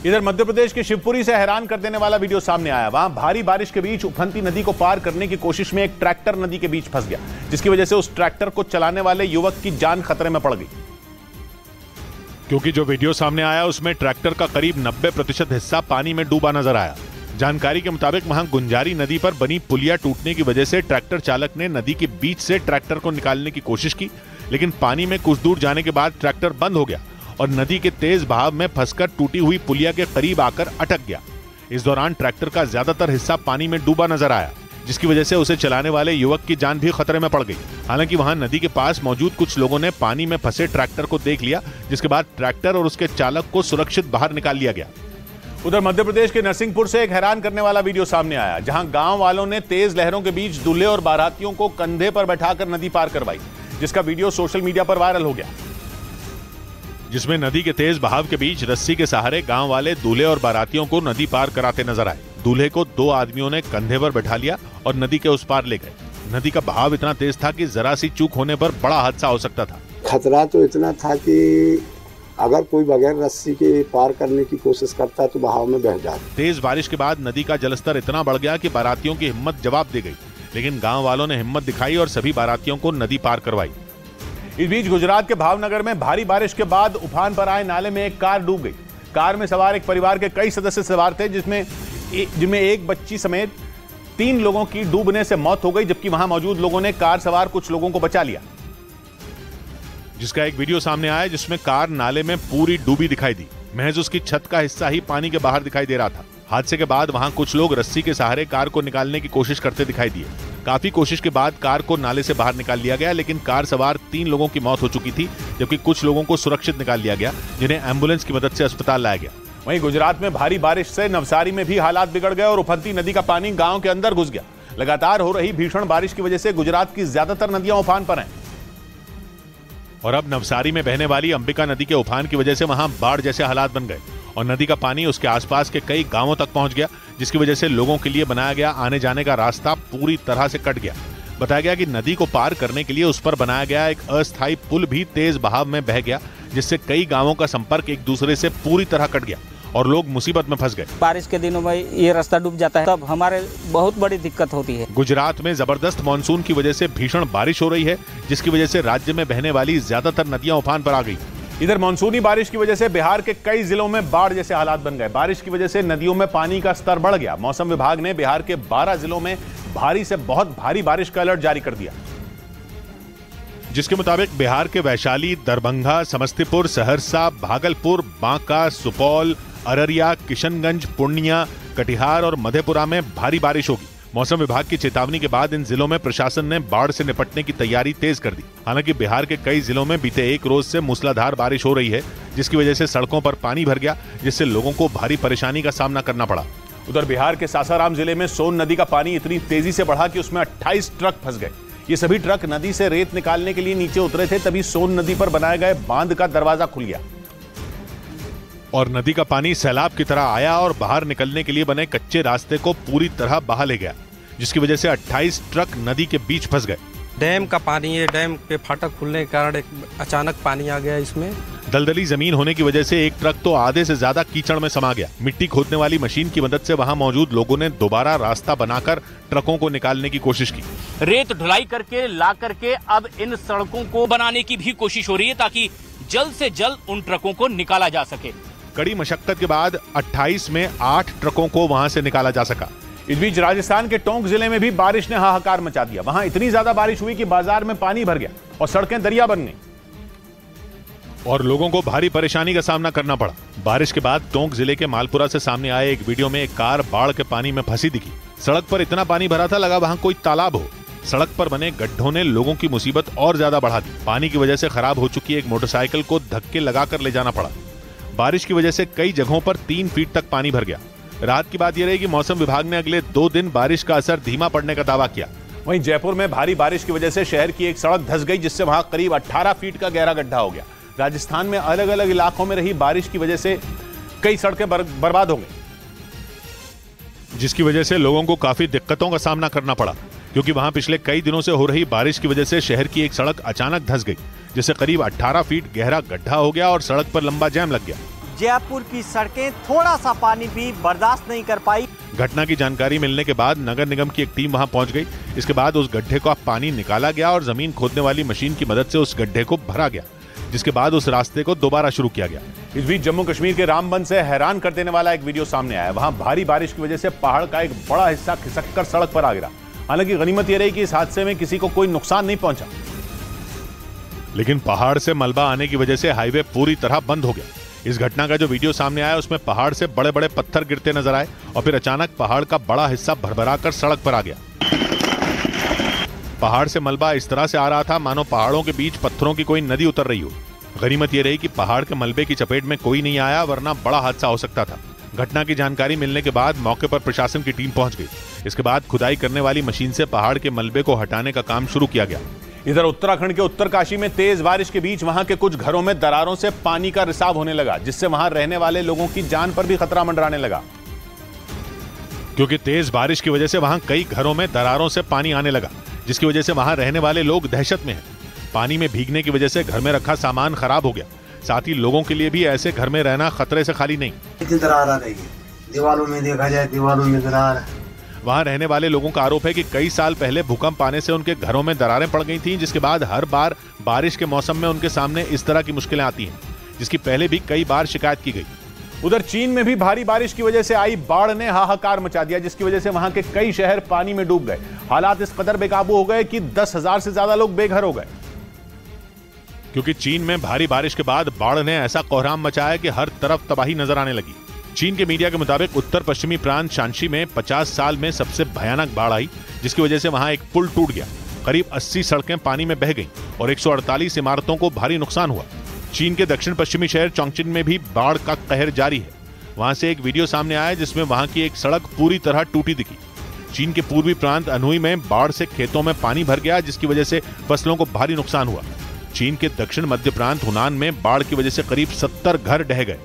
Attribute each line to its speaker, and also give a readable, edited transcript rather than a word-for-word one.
Speaker 1: इधर मध्य प्रदेश के शिवपुरी से हैरान कर देने वाला वीडियो सामने आया। वहां भारी बारिश के बीच उफनती नदी को पार करने की कोशिश में एक ट्रैक्टर नदी के बीच फंस गया, जिसकी वजह से उस ट्रैक्टर को चलाने वाले युवक की जान खतरे में पड़ गई।
Speaker 2: क्योंकि जो वीडियो सामने आया उसमें ट्रैक्टर का करीब 90% हिस्सा पानी में डूबा नजर आया। जानकारी के मुताबिक वहां गुंजारी नदी पर बनी पुलिया टूटने की वजह से ट्रैक्टर चालक ने नदी के बीच से ट्रैक्टर को निकालने की कोशिश की, लेकिन पानी में कुछ दूर जाने के बाद ट्रैक्टर बंद हो गया और नदी के तेज बहाव में फंसकर टूटी हुई पुलिया के करीब आकर अटक गया। इस दौरान ट्रैक्टर का ज्यादातर हिस्सा पानी में डूबा नजर आया, जिसकी वजह से उसे चलाने वाले युवक की जान भी खतरे में पड़ गई। हालांकि वहां नदी के पास मौजूद कुछ लोगों ने पानी में फंसे ट्रैक्टर को देख लिया, जिसके बाद ट्रैक्टर और उसके चालक को सुरक्षित बाहर निकाल लिया गया।
Speaker 1: उधर मध्य प्रदेश के नरसिंहपुर से एक हैरान करने वाला वीडियो सामने आया, जहां गांव वालों ने तेज लहरों के बीच दूल्हे और बारातियों को कंधे पर बैठाकर नदी पार करवाई, जिसका वीडियो सोशल मीडिया पर वायरल हो गया।
Speaker 2: जिसमें नदी के तेज बहाव के बीच रस्सी के सहारे गांव वाले दूल्हे और बारातियों को नदी पार कराते नजर आए। दूल्हे को 2 आदमियों ने कंधे पर बैठा लिया और नदी के उस पार ले गए। नदी का बहाव इतना तेज था कि जरा सी चूक होने पर बड़ा हादसा हो सकता था।
Speaker 3: खतरा तो इतना था कि अगर कोई बगैर रस्सी के पार करने की कोशिश करता तो बहाव में बह जाता।
Speaker 2: तेज बारिश के बाद नदी का जलस्तर इतना बढ़ गया कि बारातियों की हिम्मत जवाब दे गई, लेकिन गांव वालों ने हिम्मत दिखाई और सभी बारातियों को नदी पार करवाई।
Speaker 1: इस बीच गुजरात के भावनगर में भारी बारिश के बाद उफान पर आए नाले में एक कार डूब गई। कार में सवार एक परिवार के कई सदस्य सवार थे, जिसमें एक बच्ची समेत 3 लोगों की डूबने से मौत हो गई, जबकि वहां मौजूद लोगों ने कार सवार कुछ लोगों को बचा लिया।
Speaker 2: जिसका एक वीडियो सामने आया जिसमें कार नाले में पूरी डूबी दिखाई दी। महज उसकी छत का हिस्सा ही पानी के बाहर दिखाई दे रहा था। हादसे के बाद वहां कुछ लोग रस्सी के सहारे कार को निकालने की कोशिश करते दिखाई दिए। काफी कोशिश के बाद कार को नाले से बाहर निकाल लिया गया, लेकिन कार सवार 3 लोगों की मौत हो चुकी थी, जबकि कुछ लोगों को सुरक्षित निकाल लिया गया, जिन्हें एम्बुलेंस की मदद से अस्पताल लाया गया।
Speaker 1: वहीं गुजरात में भारी बारिश से नवसारी में भी हालात बिगड़ गए और उफनती नदी का पानी गांव के अंदर घुस गया। लगातार हो रही भीषण बारिश की वजह से गुजरात की ज्यादातर नदियां उफान पर हैं।
Speaker 2: और अब नवसारी में बहने वाली अंबिका नदी के उफान की वजह से वहां बाढ़ जैसे हालात बन गए और नदी का पानी उसके आसपास के कई गांवों तक पहुंच गया, जिसकी वजह से लोगों के लिए बनाया गया आने जाने का रास्ता पूरी तरह से कट गया। बताया गया कि नदी को पार करने के लिए उस पर बनाया गया एक अस्थायी पुल भी तेज बहाव में बह गया, जिससे कई गांवों का संपर्क एक दूसरे से पूरी तरह कट गया और लोग मुसीबत में फंस गए।
Speaker 4: बारिश के दिनों में ये रास्ता डूब जाता है, तब हमारे बहुत बड़ी दिक्कत होती है।
Speaker 2: गुजरात में जबरदस्त मानसून की वजह से भीषण बारिश हो रही है, जिसकी वजह से राज्य में बहने वाली ज्यादातर नदियां उफान पर आ गई।
Speaker 1: इधर मानसूनी बारिश की वजह से बिहार के कई जिलों में बाढ़ जैसे हालात बन गए। बारिश की वजह से नदियों में पानी का स्तर बढ़ गया। मौसम विभाग ने बिहार के 12 जिलों में भारी से बहुत भारी बारिश का अलर्ट जारी कर दिया,
Speaker 2: जिसके मुताबिक बिहार के वैशाली, दरभंगा, समस्तीपुर, सहरसा, भागलपुर, बांका, सुपौल, अररिया, किशनगंज, पूर्णिया, कटिहार और मधेपुरा में भारी बारिश होगी। मौसम विभाग की चेतावनी के बाद इन जिलों में प्रशासन ने बाढ़ से निपटने की तैयारी तेज कर दी। हालांकि बिहार के कई जिलों में बीते 1 रोज से मूसलाधार बारिश हो रही है, जिसकी वजह से सड़कों पर पानी भर गया, जिससे लोगों को भारी परेशानी का सामना करना पड़ा।
Speaker 1: उधर बिहार के सासाराम जिले में सोन नदी का पानी इतनी तेजी से बढ़ा कि उसमें 28 ट्रक फंस गए। ये सभी ट्रक नदी से रेत निकालने के लिए नीचे उतरे थे, तभी सोन नदी पर बनाए गए बांध का दरवाजा खुल गया
Speaker 2: और नदी का पानी सैलाब की तरह आया और बाहर निकलने के लिए बने कच्चे रास्ते को पूरी तरह बहा ले गया, जिसकी वजह से 28 ट्रक नदी के बीच फंस गए।
Speaker 5: डैम का पानी है, डैम के फाटक खुलने के कारण अचानक पानी आ गया। इसमें
Speaker 2: दलदली जमीन होने की वजह से एक ट्रक तो आधे से ज्यादा कीचड़ में समा गया। मिट्टी खोदने वाली मशीन की मदद से वहां मौजूद लोगों ने दोबारा रास्ता बनाकर ट्रकों को निकालने की कोशिश की।
Speaker 6: रेत ढुलाई करके ला करके अब इन सड़कों को बनाने की भी कोशिश हो रही है, ताकि जल्द से जल्द उन ट्रकों को निकाला जा सके।
Speaker 2: कड़ी मशक्कत के बाद 28 में 8 ट्रकों को वहां से निकाला जा सका।
Speaker 1: इस बीच राजस्थान के टोंक जिले में भी बारिश ने हाहाकार मचा दिया। वहां इतनी ज्यादा बारिश हुई कि बाजार में पानी भर गया और सड़कें दरिया बन गई
Speaker 2: और लोगों को भारी परेशानी का सामना करना पड़ा। बारिश के बाद टोंक जिले के मालपुरा से सामने आए एक वीडियो में एक कार बाढ़ के पानी में फंसी दिखी। सड़क पर इतना पानी भरा था, लगा वहां कोई तालाब हो। सड़क पर बने गड्ढों ने लोगों की मुसीबत और ज्यादा बढ़ा दी। पानी की वजह से खराब हो चुकी एक मोटरसाइकिल को धक्के लगाकर ले जाना पड़ा। बारिश की वजह से कई जगहों पर 3 फीट तक पानी भर गया। रात की बात यह रही कि मौसम विभाग ने अगले 2 दिन बारिश का असर धीमा पड़ने का दावा किया।
Speaker 1: वहीं जयपुर में भारी बारिश की वजह से शहर की एक सड़क धंस गई, जिससे वहां करीब 18 फीट का गहरा गड्ढा हो गया। राजस्थान में अलग अलग इलाकों में रही बारिश की वजह से कई सड़कें बर्बाद हो गई,
Speaker 2: जिसकी वजह से लोगों को काफी दिक्कतों का सामना करना पड़ा, क्योंकि वहां पिछले कई दिनों से हो रही बारिश की वजह से शहर की एक सड़क अचानक धंस गई, जिससे करीब 18 फीट गहरा गड्ढा हो गया और सड़क पर लंबा जाम लग गया।
Speaker 7: जयपुर की सड़कें थोड़ा सा पानी भी बर्दाश्त नहीं कर पाई।
Speaker 2: घटना की जानकारी मिलने के बाद नगर निगम की एक टीम वहां पहुंच गई। इसके बाद उस गड्ढे को पानी निकाला गया और जमीन खोदने वाली मशीन की मदद से उस गड्ढे को भरा गया, जिसके बाद उस रास्ते को दोबारा शुरू किया गया।
Speaker 1: इस बीच जम्मू कश्मीर के रामबन से हैरान कर देने वाला एक वीडियो सामने आया। वहां भारी बारिश की वजह से पहाड़ का एक बड़ा हिस्सा खिसककर सड़क पर आ गिरा। हालांकि गनीमत यह रही कि इस हादसे में किसी को कोई नुकसान नहीं पहुंचा,
Speaker 2: लेकिन पहाड़ से मलबा आने की वजह से हाईवे पूरी तरह बंद हो गया। इस घटना का जो वीडियो सामने आया उसमें पहाड़ से बड़े बड़े पत्थर गिरते नजर आए और फिर अचानक पहाड़ का बड़ा हिस्सा भरभराकर सड़क पर आ गया। पहाड़ से मलबा इस तरह से आ रहा था मानो पहाड़ों के बीच पत्थरों की कोई नदी उतर रही हो। गनीमत यह रही कि पहाड़ के मलबे की चपेट में कोई नहीं आया, वरना बड़ा हादसा हो सकता था। घटना की जानकारी मिलने के बाद मौके पर प्रशासन की टीम पहुंच गई। इसके बाद खुदाई करने वाली मशीन से पहाड़ के मलबे को हटाने का काम शुरू किया गया।
Speaker 1: इधर उत्तराखंड के उत्तरकाशी में तेज बारिश के बीच वहां के कुछ घरों में दरारों से पानी का रिसाव होने लगा, जिससे वहां रहने वाले लोगों की जान पर भी खतरा मंडराने लगा।
Speaker 2: क्योंकि तेज बारिश की वजह से वहां कई घरों में दरारों से पानी आने लगा, जिसकी वजह से वहां रहने वाले लोग दहशत में हैं। पानी में भीगने की वजह से घर में रखा सामान खराब हो गया। साथ ही लोगों के लिए भी ऐसे घर में रहना खतरे से खाली नहीं।
Speaker 8: दरार आ रही है, दीवारों में देखा जाए दीवारों में दरार।
Speaker 2: वहां रहने वाले लोगों का आरोप है कि कई साल पहले भूकंप आने से उनके घरों में दरारें पड़ गई थीं, जिसके बाद हर बार बारिश के मौसम में उनके सामने इस तरह की मुश्किलें आती हैं, जिसकी पहले भी कई बार शिकायत की गई।
Speaker 1: उधर चीन में भी भारी बारिश की वजह से आई बाढ़ ने हाहाकार मचा दिया, जिसकी वजह से वहां के कई शहर पानी में डूब गए। हालात इस कदर बेकाबू हो गए कि 10,000 से ज्यादा लोग बेघर हो गए।
Speaker 2: क्योंकि चीन में भारी बारिश के बाद बाढ़ ने ऐसा कोहराम मचाया कि हर तरफ तबाही नजर आने लगी। चीन के मीडिया के मुताबिक उत्तर पश्चिमी प्रांत शांशी में 50 साल में सबसे भयानक बाढ़ आई, जिसकी वजह से वहां एक पुल टूट गया। करीब 80 सड़कें पानी में बह गईं और 148 इमारतों को भारी नुकसान हुआ। चीन के दक्षिण पश्चिमी शहर चोंगचिन में भी बाढ़ का कहर जारी है। वहां से एक वीडियो सामने आया जिसमें वहां की एक सड़क पूरी तरह टूटी दिखी। चीन के पूर्वी प्रांत अनहुई में बाढ़ से खेतों में पानी भर गया, जिसकी वजह से फसलों को भारी नुकसान हुआ। चीन के दक्षिण मध्य प्रांत हुनान में बाढ़ की वजह से करीब 70 घर ढह गए।